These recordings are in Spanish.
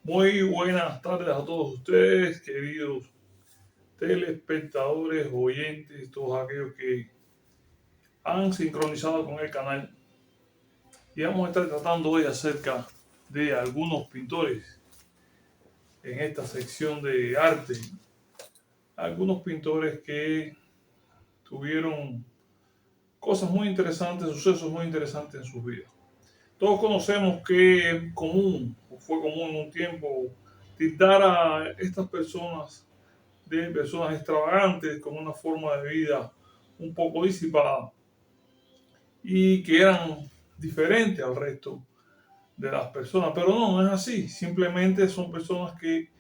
Muy buenas tardes a todos ustedes, queridos telespectadores, oyentes, todos aquellos que han sincronizado con el canal. Y vamos a estar tratando hoy acerca de algunos pintores en esta sección de arte. Algunos pintores que tuvieron cosas muy interesantes, sucesos muy interesantes en sus vidas. Todos conocemos que es común, o fue común en un tiempo, tildar a estas personas de personas extravagantes, con una forma de vida un poco disipada y que eran diferentes al resto de las personas. Pero no es así. Simplemente son personas que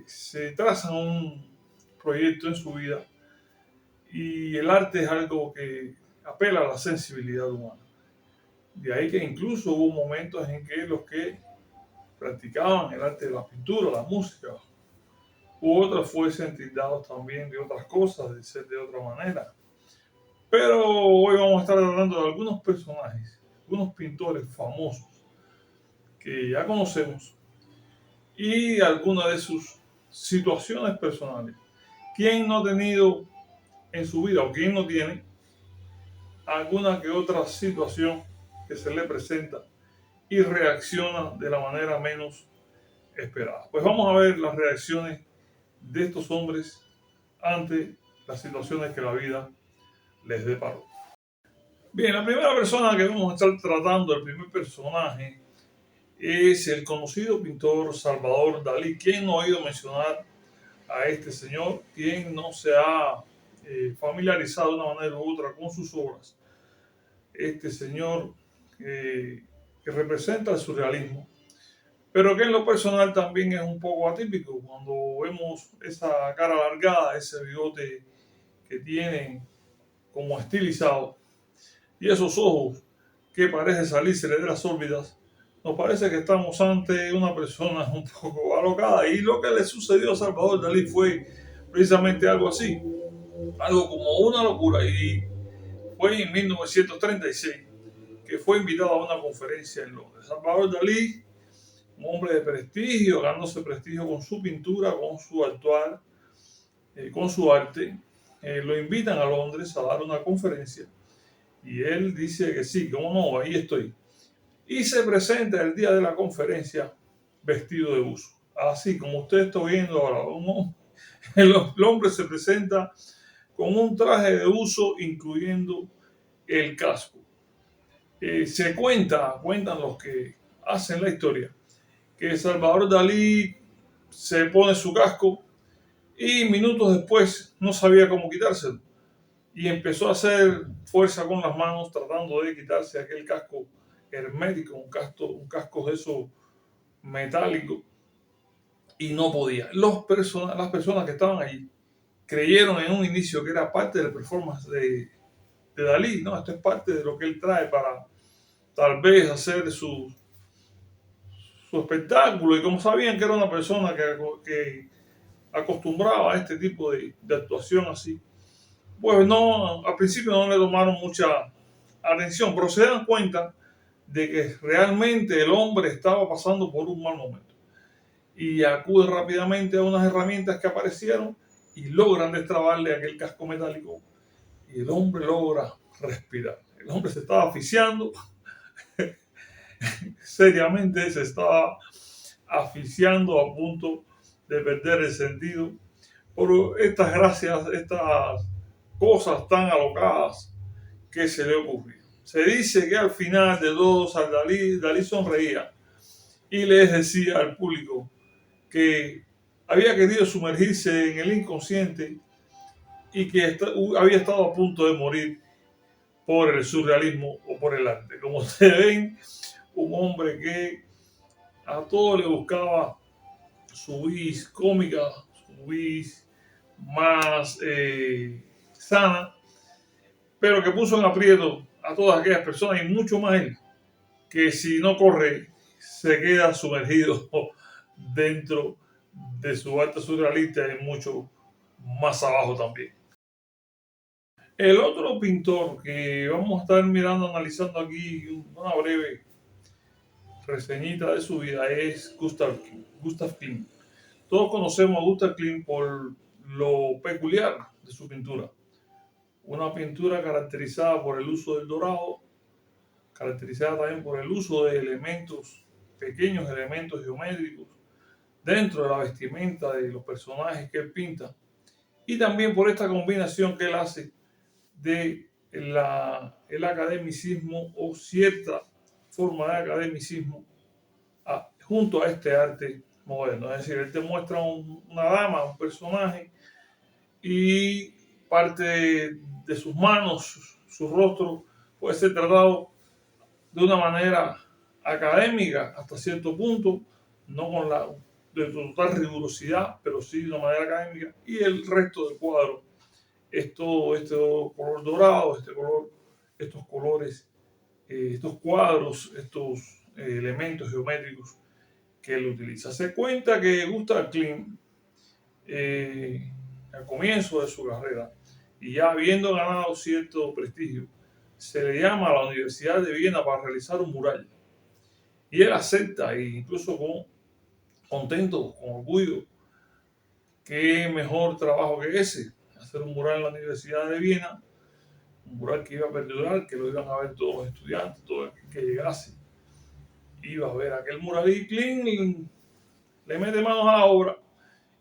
se trazan un proyecto en su vida y el arte es algo que apela a la sensibilidad humana. De ahí que incluso hubo momentos en que los que practicaban el arte de la pintura, la música, u otros fuesen tildados también de otras cosas, de ser de otra manera. Pero hoy vamos a estar hablando de algunos personajes, algunos pintores famosos que ya conocemos y algunas de sus situaciones personales. ¿Quién no ha tenido en su vida o quién no tiene alguna que otra situación que se le presenta y reacciona de la manera menos esperada? Pues vamos a ver las reacciones de estos hombres ante las situaciones que la vida les deparó. Bien, la primera persona que vamos a estar tratando, el primer personaje, es el conocido pintor Salvador Dalí. ¿Quién no ha oído mencionar a este señor? ¿Quién no se ha familiarizado de una manera u otra con sus obras? Este señor que representa el surrealismo, pero que en lo personal también es un poco atípico. Cuando vemos esa cara alargada, ese bigote que tiene como estilizado y esos ojos que parece salirse de las órbitas, nos parece que estamos ante una persona un poco alocada. Y lo que le sucedió a Salvador Dalí fue precisamente algo así, algo como una locura. Y fue en 1936 que fue invitado a una conferencia en Londres. Salvador Dalí, un hombre de prestigio, ganándose prestigio con su pintura, con su actuar, con su arte, lo invitan a Londres a dar una conferencia. Y él dice que sí, cómo no, ahí estoy. Y se presenta el día de la conferencia vestido de buzo. Así como usted está viendo ahora, el hombre se presenta con un traje de buzo incluyendo el casco. Cuentan los que hacen la historia, que Salvador Dalí se pone su casco y minutos después no sabía cómo quitárselo. Y empezó a hacer fuerza con las manos tratando de quitarse aquel casco hermético, un casco de eso metálico, y no podía. Las personas que estaban allí creyeron en un inicio que era parte del performance de Dalí, ¿no? Esto es parte de lo que él trae para tal vez hacer su espectáculo, y como sabían que era una persona que acostumbraba a este tipo de actuación así, pues no, al principio no le tomaron mucha atención, pero se dan cuenta de que realmente el hombre estaba pasando por un mal momento y acude rápidamente a unas herramientas que aparecieron y logran destrabarle aquel casco metálico y el hombre logra respirar. El hombre se estaba asfixiando, seriamente se estaba asfixiando a punto de perder el sentido por estas gracias, estas cosas tan alocadas que se le ocurrió. Se dice que al final de todos Dalí sonreía y les decía al público que había querido sumergirse en el inconsciente y que había estado a punto de morir por el surrealismo o por el arte. Como ustedes ven, un hombre que a todo le buscaba su vis cómica, su vis más sana, pero que puso en aprieto a todas aquellas personas y mucho más él, que si no corre se queda sumergido dentro de su arte surrealista y mucho más abajo también. El otro pintor que vamos a estar mirando, analizando aquí una breve reseñita de su vida es Gustav Klimt. Todos conocemos a Gustav Klimt por lo peculiar de su pintura. Una pintura caracterizada por el uso del dorado, caracterizada también por el uso de elementos, pequeños elementos geométricos, dentro de la vestimenta de los personajes que él pinta, y también por esta combinación que él hace de el academicismo o cierta forma de academicismo junto a este arte moderno. Es decir, él te muestra una dama, un personaje, y parte de sus manos, su rostro, puede ser tratado de una manera académica hasta cierto punto, no con la de total rigurosidad, pero sí de una manera académica, y el resto del cuadro es todo este color dorado, estos colores, estos cuadros, estos elementos geométricos que él utiliza. Se cuenta que Gustav Klimt, al comienzo de su carrera, y ya habiendo ganado cierto prestigio, se le llama a la Universidad de Viena para realizar un mural. Y él acepta, e incluso contento, con orgullo, qué mejor trabajo que ese, hacer un mural en la Universidad de Viena, un mural que iba a perdurar, que lo iban a ver todos los estudiantes, todo el que llegase iba a ver aquel mural. Y Klimt le mete manos a la obra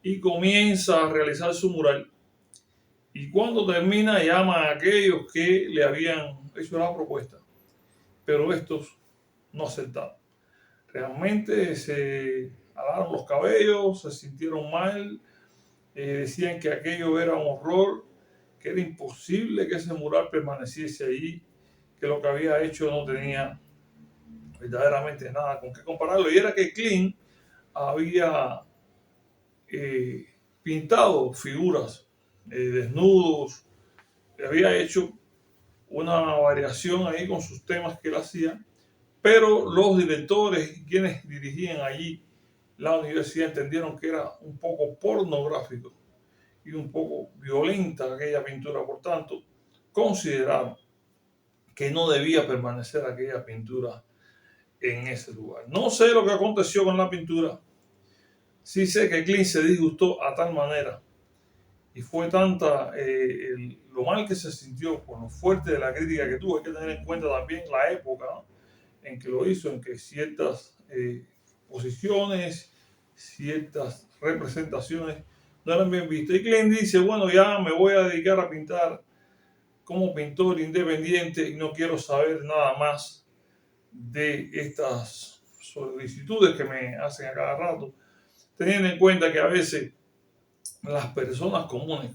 y comienza a realizar su mural. Y cuando termina, llama a aquellos que le habían hecho la propuesta, pero estos no aceptaron. Realmente se alaron los cabellos, se sintieron mal, decían que aquello era un horror, que era imposible que ese mural permaneciese allí, que lo que había hecho no tenía verdaderamente nada con qué compararlo. Y era que Klimt había pintado figuras, desnudos, había hecho una variación ahí con sus temas que él hacía, pero los directores y quienes dirigían allí la universidad entendieron que era un poco pornográfico y un poco violenta aquella pintura, por tanto, consideraron que no debía permanecer aquella pintura en ese lugar. No sé lo que aconteció con la pintura, sí sé que Klimt se disgustó a tal manera y fue tanta lo mal que se sintió por lo fuerte de la crítica que tuvo. Hay que tener en cuenta también la época, ¿no?, en que lo hizo, en que ciertas posiciones, ciertas representaciones no eran bien vistas. Y Klimt dice, bueno, ya me voy a dedicar a pintar como pintor independiente y no quiero saber nada más de estas solicitudes que me hacen a cada rato, teniendo en cuenta que a veces las personas comunes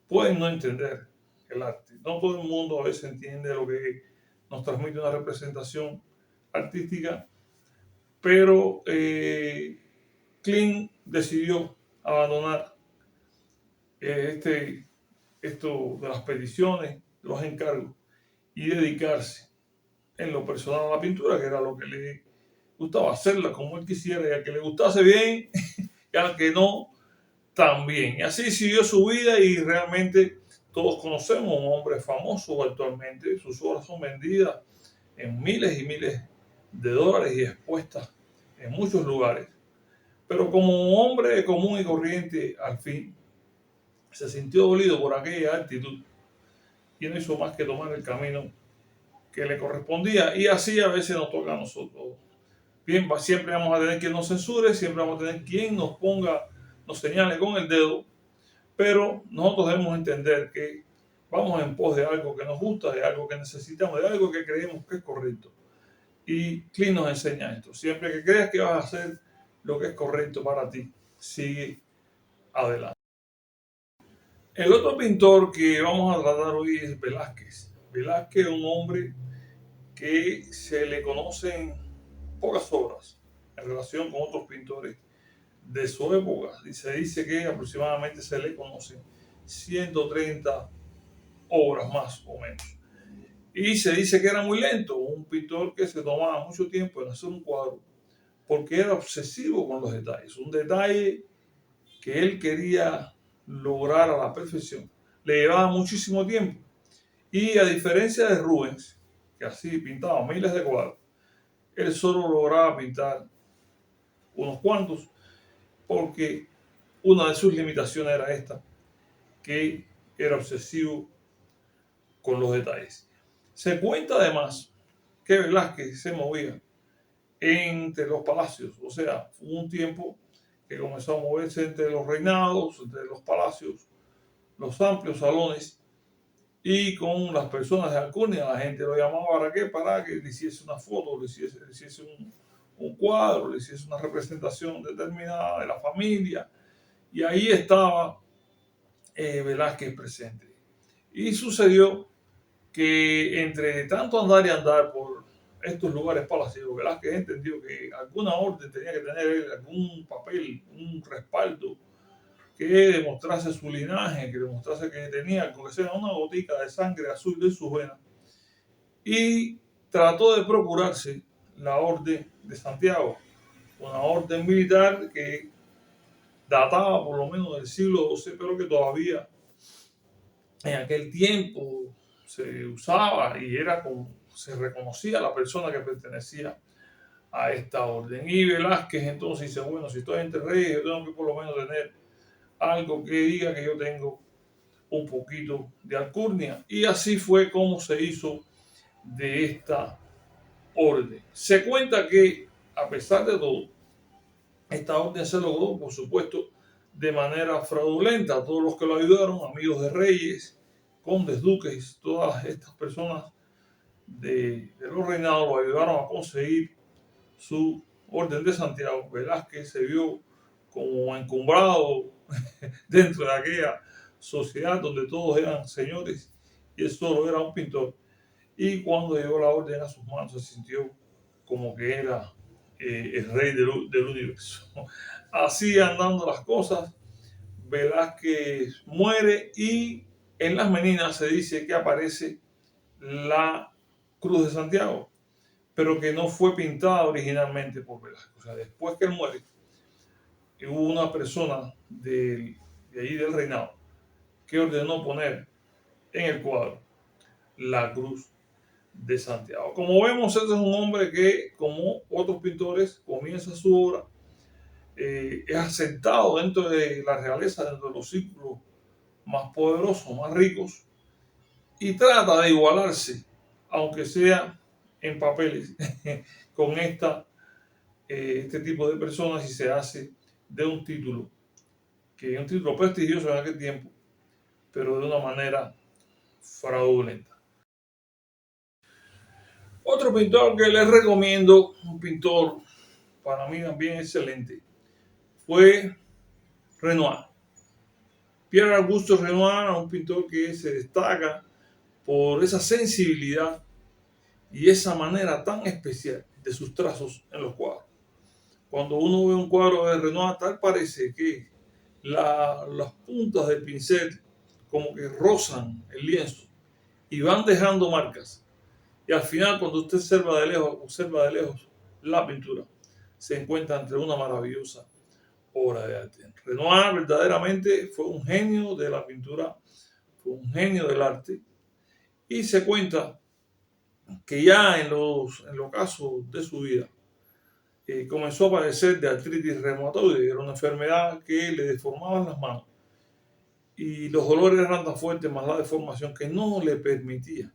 pueden no entender el arte. No todo el mundo a veces entiende lo que nos transmite una representación artística, pero Klimt decidió abandonar esto de las peticiones, de los encargos, y dedicarse en lo personal a la pintura, que era lo que le gustaba, hacerla como él quisiera, y al que le gustase bien, y al que no, también. Y así siguió su vida, y realmente todos conocemos a un hombre famoso actualmente. Sus obras son vendidas en miles y miles de dólares y expuestas en muchos lugares. Pero como hombre común y corriente, al fin se sintió dolido por aquella actitud y no hizo más que tomar el camino que le correspondía. Y así a veces nos toca a nosotros. Bien, siempre vamos a tener quien nos censure, siempre vamos a tener quien nos ponga, nos señale con el dedo, pero nosotros debemos entender que vamos en pos de algo que nos gusta, de algo que necesitamos, de algo que creemos que es correcto. Y Klimt nos enseña esto. Siempre que creas que vas a hacer lo que es correcto para ti, sigue adelante. El otro pintor que vamos a tratar hoy es Velázquez. Velázquez es un hombre que se le conocen pocas obras en relación con otros pintores de su época. Y se dice que aproximadamente se le conocen 130 obras más o menos. Y se dice que era muy lento, un pintor que se tomaba mucho tiempo en hacer un cuadro, porque era obsesivo con los detalles. Un detalle que él quería lograr a la perfección le llevaba muchísimo tiempo. Y a diferencia de Rubens, que así pintaba miles de cuadros, él solo lograba pintar unos cuantos, porque una de sus limitaciones era esta, que era obsesivo con los detalles. Se cuenta además que Velázquez se movía entre los palacios, o sea, hubo un tiempo que comenzó a moverse entre los reinados, entre los palacios, los amplios salones, y con las personas de alcurnia. La gente lo llamaba para qué, para que le hiciese una foto, le hiciese un cuadro, le hiciese una representación determinada de la familia, y ahí estaba Velázquez presente. Y sucedió que entre tanto andar y andar por estos lugares palaciegos, Velázquez entendió que alguna orden tenía que tener algún papel, un respaldo que demostrase su linaje, que demostrase que tenía, aunque sea una gotica de sangre azul de sus venas, y trató de procurarse la orden de Santiago, una orden militar que databa por lo menos del siglo XII, pero que todavía en aquel tiempo se usaba y era como se reconocía a la persona que pertenecía a esta orden. Y Velázquez entonces dice, bueno, si estoy entre reyes, yo tengo que por lo menos tener algo que diga que yo tengo un poquito de alcurnia. Y así fue como se hizo de esta orden. Se cuenta que, a pesar de todo, esta orden se logró, por supuesto, de manera fraudulenta. Todos los que lo ayudaron, amigos de reyes, condes, duques, todas estas personas de los reinados lo ayudaron a conseguir su orden de Santiago. Velázquez se vio como encumbrado dentro de aquella sociedad donde todos eran señores y él solo era un pintor. Y cuando llegó la orden a sus manos se sintió como que era el rey del universo. Así andando las cosas, Velázquez muere y en las meninas se dice que aparece la Cruz de Santiago, pero que no fue pintada originalmente por Velázquez. O sea, después que él muere, hubo una persona de allí del reinado que ordenó poner en el cuadro la Cruz de Santiago. Como vemos, este es un hombre que, como otros pintores, comienza su obra, es aceptado dentro de la realeza, dentro de los círculos más poderosos, más ricos, y trata de igualarse, aunque sea en papeles, con este tipo de personas y se hace de un título, que es un título prestigioso en aquel tiempo, pero de una manera fraudulenta. Otro pintor que les recomiendo, un pintor para mí también excelente, fue Renoir. Pierre Auguste Renoir, un pintor que se destaca por esa sensibilidad y esa manera tan especial de sus trazos en los cuadros. Cuando uno ve un cuadro de Renoir, tal parece que las puntas del pincel como que rozan el lienzo y van dejando marcas. Y al final, cuando usted observa de lejos la pintura, se encuentra entre una maravillosa obra de arte. Renoir verdaderamente fue un genio de la pintura, fue un genio del arte, y se cuenta que ya en los casos de su vida comenzó a padecer de artritis reumatoide, era una enfermedad que le deformaba las manos y los dolores eran tan fuertes más la deformación que no le permitía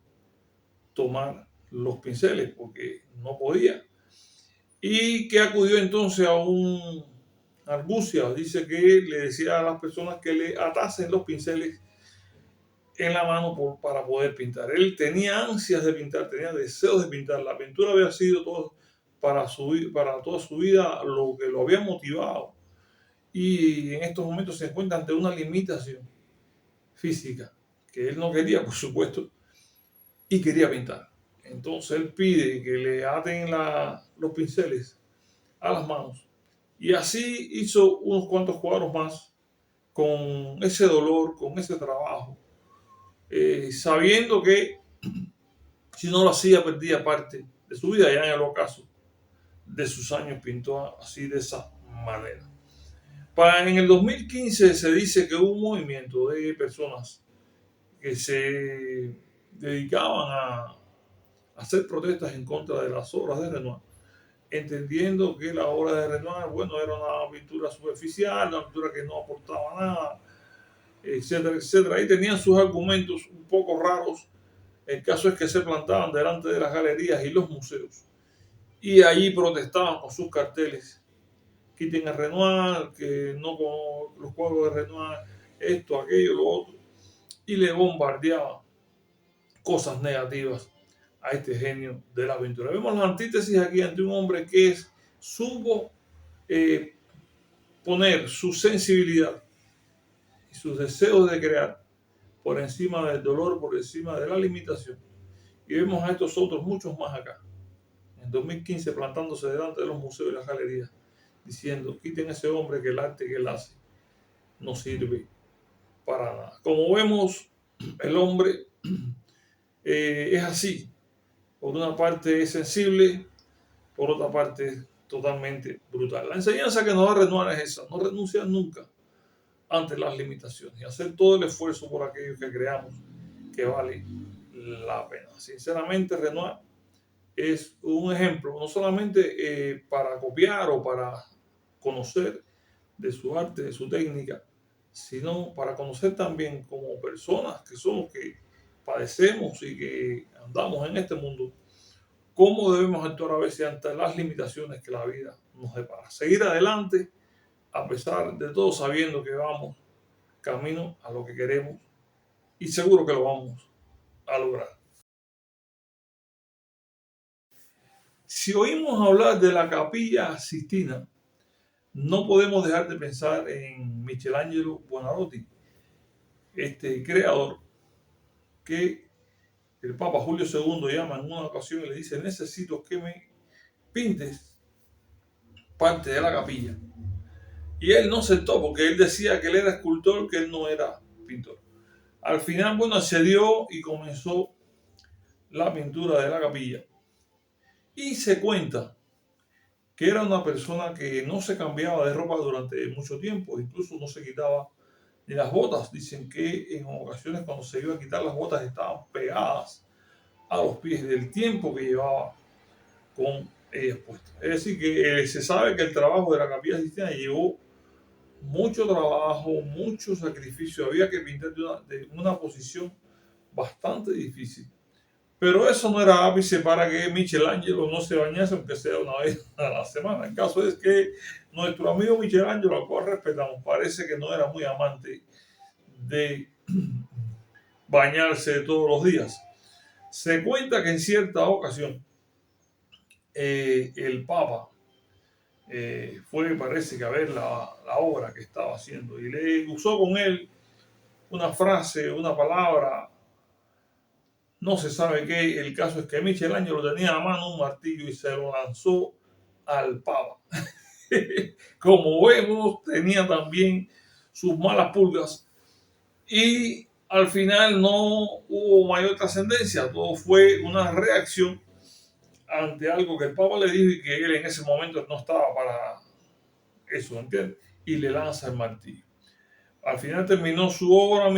tomar los pinceles porque no podía. Y que acudió entonces a un argucia, dice que le decía a las personas que le atasen los pinceles en la mano para poder pintar. Él tenía ansias de pintar, tenía deseos de pintar. La pintura había sido todo para toda su vida lo que lo había motivado. Y en estos momentos se encuentra ante una limitación física que él no quería, por supuesto, y quería pintar. Entonces él pide que le aten los pinceles a las manos. Y así hizo unos cuantos cuadros más con ese dolor, con ese trabajo, sabiendo que si no lo hacía perdía parte de su vida. Ya en el ocaso de sus años pintó así de esa manera. En el 2015 se dice que hubo un movimiento de personas que se dedicaban a hacer protestas en contra de las obras de Renoir, entendiendo que la obra de Renoir, bueno, era una pintura superficial, una pintura que no aportaba nada, etcétera, etcétera. Ahí tenían sus argumentos un poco raros. El caso es que se plantaban delante de las galerías y los museos y allí protestaban con sus carteles: quiten a Renoir, que no con los cuadros de Renoir, esto, aquello, lo otro, y le bombardeaban cosas negativas a este genio de la pintura. Vemos la antítesis aquí ante un hombre que supo eh, poner su sensibilidad y sus deseos de crear por encima del dolor, por encima de la limitación. Y vemos a estos otros, muchos más acá, en 2015 plantándose delante de los museos y las galerías, diciendo: quiten a ese hombre, que el arte que él hace no sirve para nada. Como vemos, el hombre es así. Por una parte es sensible, por otra parte es totalmente brutal. La enseñanza que nos da Renoir es esa: no renunciar nunca ante las limitaciones y hacer todo el esfuerzo por aquello que creamos que vale la pena. Sinceramente, Renoir es un ejemplo, no solamente para copiar o para conocer de su arte, de su técnica, sino para conocer también como personas que somos, que padecemos y que andamos en este mundo, cómo debemos actuar a veces ante las limitaciones que la vida nos depara. Seguir adelante a pesar de todo, sabiendo que vamos camino a lo que queremos y seguro que lo vamos a lograr. Si oímos hablar de la Capilla Sixtina, no podemos dejar de pensar en Michelangelo Buonarroti, este creador que el Papa Julio II llama en una ocasión y le dice: necesito que me pintes parte de la capilla. Y él no aceptó, porque él decía que él era escultor, que él no era pintor. Al final, bueno, accedió y comenzó la pintura de la capilla. Y se cuenta que era una persona que no se cambiaba de ropa durante mucho tiempo, incluso no se quitaba ni las botas. Dicen que en ocasiones, cuando se iba a quitar las botas, estaban pegadas a los pies del tiempo que llevaba con ellas puestas. Es decir, que se sabe que el trabajo de la Capilla Sixtina llevó mucho trabajo, mucho sacrificio. Había que pintar de una posición bastante difícil. Pero eso no era ápice para que Michelangelo no se bañase, aunque sea una vez a la semana. El caso es que nuestro amigo Michelangelo, al cual respetamos, parece que no era muy amante de bañarse todos los días. Se cuenta que en cierta ocasión el Papa fue, parece que, a ver la obra que estaba haciendo y le usó con él una frase, una palabra, no se sabe qué. El caso es que Michelangelo tenía a mano un martillo y se lo lanzó al Papa. Como vemos, tenía también sus malas pulgas y al final no hubo mayor trascendencia. Todo fue una reacción ante algo que el Papa le dijo y que él en ese momento no estaba para eso, ¿entiendes? Y le lanza el martillo. Al final terminó su obra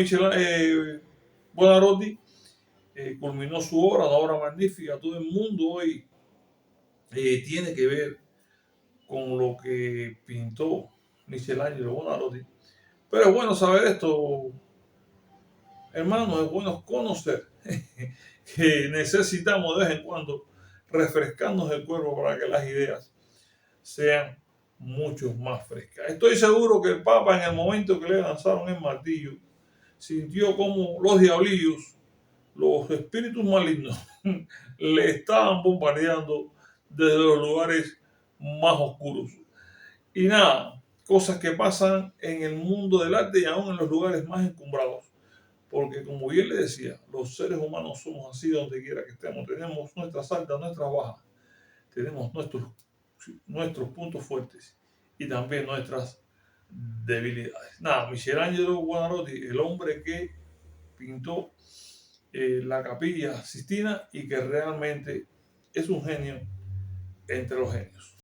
Buonarroti, culminó su obra, una obra magnífica. Todo el mundo hoy tiene que ver con lo que pintó Michelangelo Buonarroti. Pero es bueno saber esto, hermano, es bueno conocer que necesitamos de vez en cuando refrescarnos el cuerpo para que las ideas sean mucho más frescas. Estoy seguro que el Papa, en el momento que le lanzaron el martillo, sintió como los diablillos, los espíritus malignos, le estaban bombardeando desde los lugares más oscuros. Y nada, cosas que pasan en el mundo del arte y aún en los lugares más encumbrados. Porque, como bien le decía, los seres humanos somos así donde quiera que estemos. Tenemos nuestras altas, nuestras bajas. Tenemos nuestros puntos fuertes y también nuestras debilidades. Nada, Michelangelo Buonarroti, el hombre que pintó la Capilla Sixtina y que realmente es un genio entre los genios.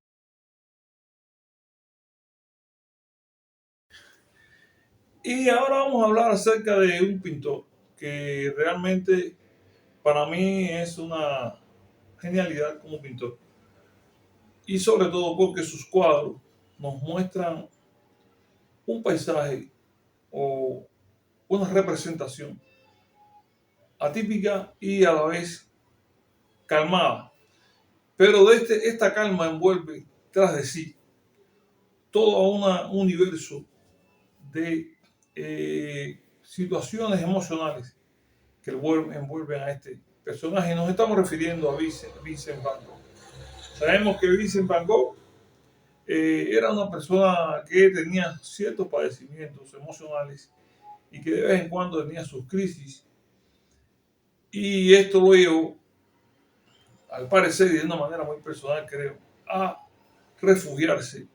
Y ahora vamos a hablar acerca de un pintor que realmente para mí es una genialidad como pintor. y sobre todo porque sus cuadros nos muestran un paisaje o una representación atípica y a la vez calmada. Pero esta calma envuelve tras de sí todo un universo de situaciones emocionales que envuelven a este personaje. Nos estamos refiriendo a Vincent Van Gogh. Sabemos que Vincent Van Gogh era una persona que tenía ciertos padecimientos emocionales y que de vez en cuando tenía sus crisis. Y esto lo llevó, al parecer y de una manera muy personal creo, a refugiarse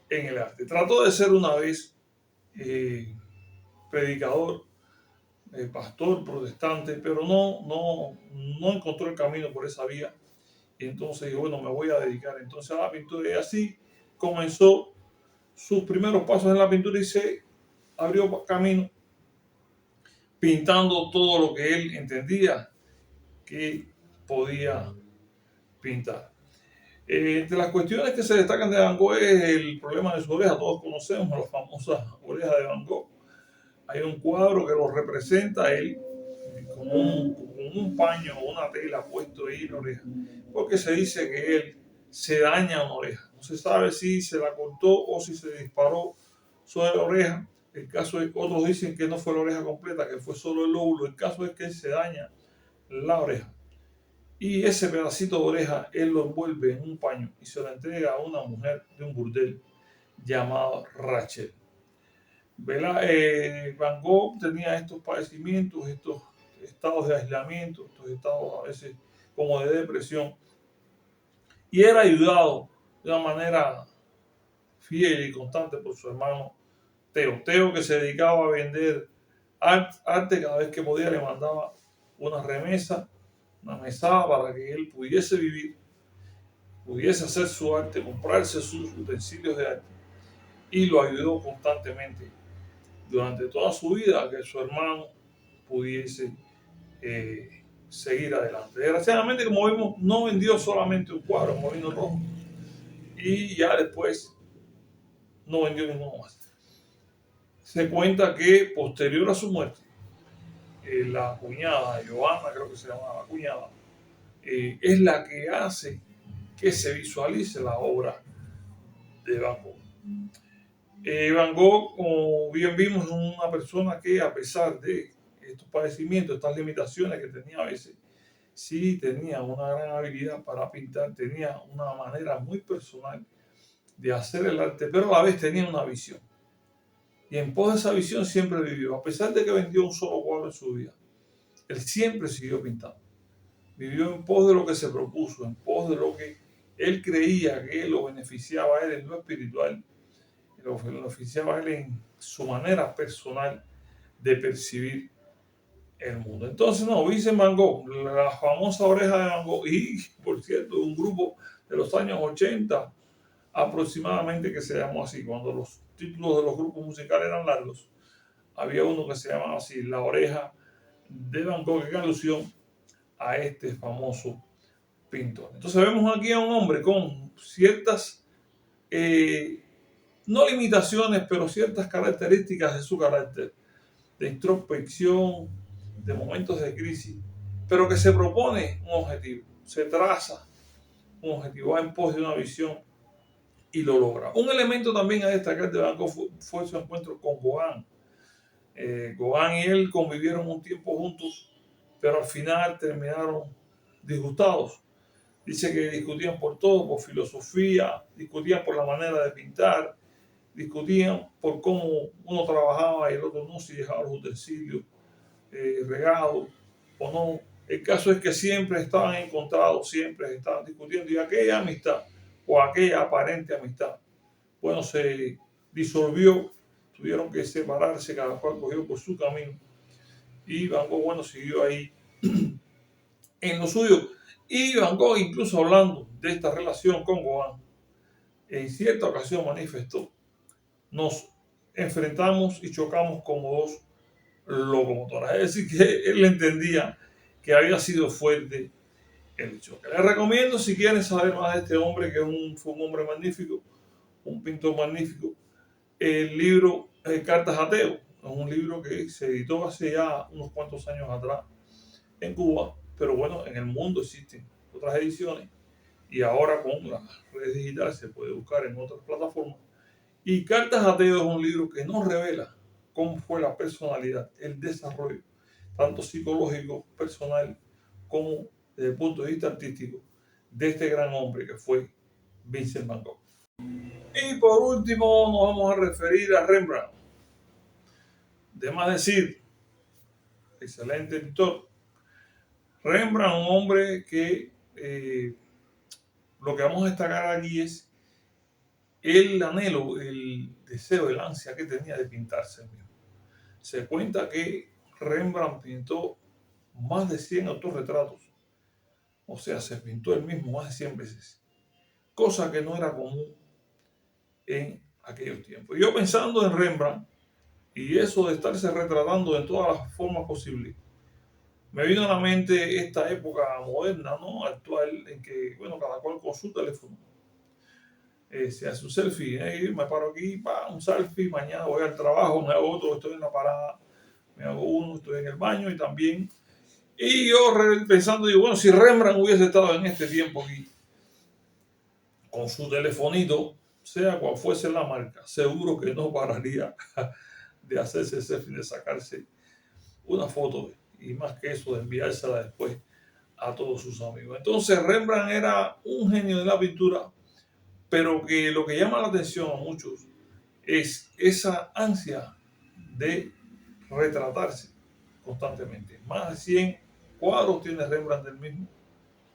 en el arte. Trató de ser una vez predicador, pastor protestante, pero no encontró el camino por esa vía. Y entonces dijo, bueno, me voy a dedicar entonces a la pintura. Y así comenzó sus primeros pasos en la pintura y se abrió camino pintando todo lo que él entendía que podía pintar. Entre las cuestiones que se destacan de Van Gogh es el problema de su oreja. Todos conocemos las famosas orejas de Van Gogh. Hay un cuadro que lo representa él con un paño o una tela puesto ahí en la oreja, porque se dice que él se daña una oreja. No se sabe si se la cortó o si se disparó sobre la oreja. El caso es que otros dicen que no fue la oreja completa, que fue solo el lóbulo. El caso es que él se daña la oreja. Y ese pedacito de oreja él lo envuelve en un paño y se lo entrega a una mujer de un burdel llamado Rachel. Van Gogh tenía estos padecimientos, estos estados de aislamiento, estos estados a veces como de depresión, y era ayudado de una manera fiel y constante por su hermano Teo, que se dedicaba a vender arte. Cada vez que podía le mandaba una remesa, una mesada para que él pudiese vivir, pudiese hacer su arte, comprarse sus utensilios de arte, y lo ayudó constantemente durante toda su vida a que su hermano pudiese seguir adelante. Desgraciadamente, como vimos, no vendió solamente un cuadro, Molino Rojo, y ya después no vendió ninguno más. Se cuenta que posterior a su muerte, la cuñada, Joana, creo que se llamaba la cuñada, es la que hace que se visualice la obra de Van Gogh. Van Gogh, como bien vimos, es una persona que, a pesar de estos padecimientos, estas limitaciones que tenía a veces, sí tenía una gran habilidad para pintar, tenía una manera muy personal de hacer el arte, pero a la vez tenía una visión. Y en pos de esa visión siempre vivió, a pesar de que vendió un solo cuadro en su vida. Él siempre siguió pintando. Vivió en pos de lo que se propuso, en pos de lo que él creía que lo beneficiaba a él en lo espiritual, lo beneficiaba a él en su manera personal de percibir el mundo. Entonces, no, Vincent Van Gogh, la famosa oreja de Van Gogh, y por cierto, un grupo de los años 80 aproximadamente que se llamó así, cuando los títulos de los grupos musicales eran largos, había uno que se llamaba así, La Oreja de Van Gogh, en alusión a este famoso pintor. Entonces vemos aquí a un hombre con ciertas, no limitaciones, pero ciertas características de su carácter, de introspección, de momentos de crisis, pero que se propone un objetivo, se traza un objetivo, va en pos de una visión y lo logra. Un elemento también a destacar de Van Gogh fue su encuentro con Gauguin. Gauguin y él convivieron un tiempo juntos, pero al final terminaron disgustados. Dice que discutían por todo, por filosofía, discutían por la manera de pintar, discutían por cómo uno trabajaba y el otro no, si dejaba los utensilios regados o no. El caso es que siempre estaban encontrados, siempre estaban discutiendo, y aquella amistad o aquella aparente amistad, bueno, se disolvió, tuvieron que separarse, cada cual cogió por su camino, y Van Gogh, bueno, siguió ahí en lo suyo. Y Van Gogh, incluso hablando de esta relación con Gauguin, en cierta ocasión manifestó: nos enfrentamos y chocamos como dos locomotoras. Es decir, que él entendía que había sido fuerte el choque. Les recomiendo, si quieren saber más de este hombre, que fue un hombre magnífico, un pintor magnífico, el libro Cartas a Teo. Es un libro que se editó hace ya unos cuantos años atrás en Cuba, pero bueno, en el mundo existen otras ediciones y ahora con las redes digitales se puede buscar en otras plataformas. Y Cartas a Teo es un libro que nos revela cómo fue la personalidad, el desarrollo, tanto psicológico, personal, como desde el punto de vista artístico, de este gran hombre que fue Vincent Van Gogh. Y por último nos vamos a referir a Rembrandt. De más decir, excelente pintor. Rembrandt, un hombre que lo que vamos a destacar aquí es el anhelo, el deseo, el ansia que tenía de pintarse el mismo. Se cuenta que Rembrandt pintó más de 100 autorretratos, o sea, se pintó él mismo más de 100 veces, cosa que no era común en aquellos tiempos. Yo pensando en Rembrandt y eso de estarse retratando en todas las formas posibles, me vino a la mente esta época moderna, ¿no? Actual, en que, bueno, cada cual con su teléfono se hace un selfie, me paro aquí, un selfie, mañana voy al trabajo, me hago otro, estoy en la parada, me hago uno, estoy en el baño y también. Y yo pensando, digo, bueno, si Rembrandt hubiese estado en este tiempo aquí, con su telefonito, sea cual fuese la marca, seguro que no pararía de hacerse selfie, de sacarse una foto y más que eso, de enviársela después a todos sus amigos. Entonces Rembrandt era un genio de la pintura, pero que lo que llama la atención a muchos es esa ansia de retratarse constantemente. Más de 100 cuadros tiene Rembrandt del mismo,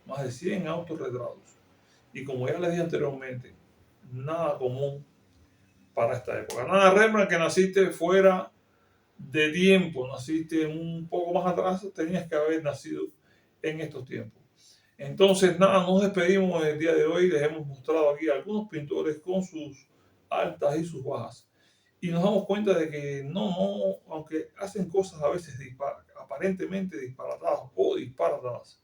más de 100 autorretratos. Y como ya les dije anteriormente, nada común para esta época. Nada, Rembrandt, que naciste fuera de tiempo, naciste un poco más atrás, tenías que haber nacido en estos tiempos. Entonces, nada, nos despedimos el día de hoy. Les hemos mostrado aquí algunos pintores con sus altas y sus bajas. Y nos damos cuenta de que aunque hacen cosas a veces aparentemente disparatadas o disparatadas,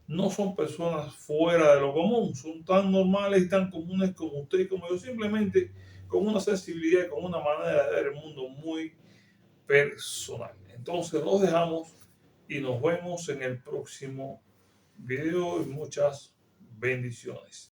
no son personas fuera de lo común, son tan normales y tan comunes como usted y como yo, simplemente con una sensibilidad y con una manera de ver el mundo muy personal. Entonces los dejamos y nos vemos en el próximo video y muchas bendiciones.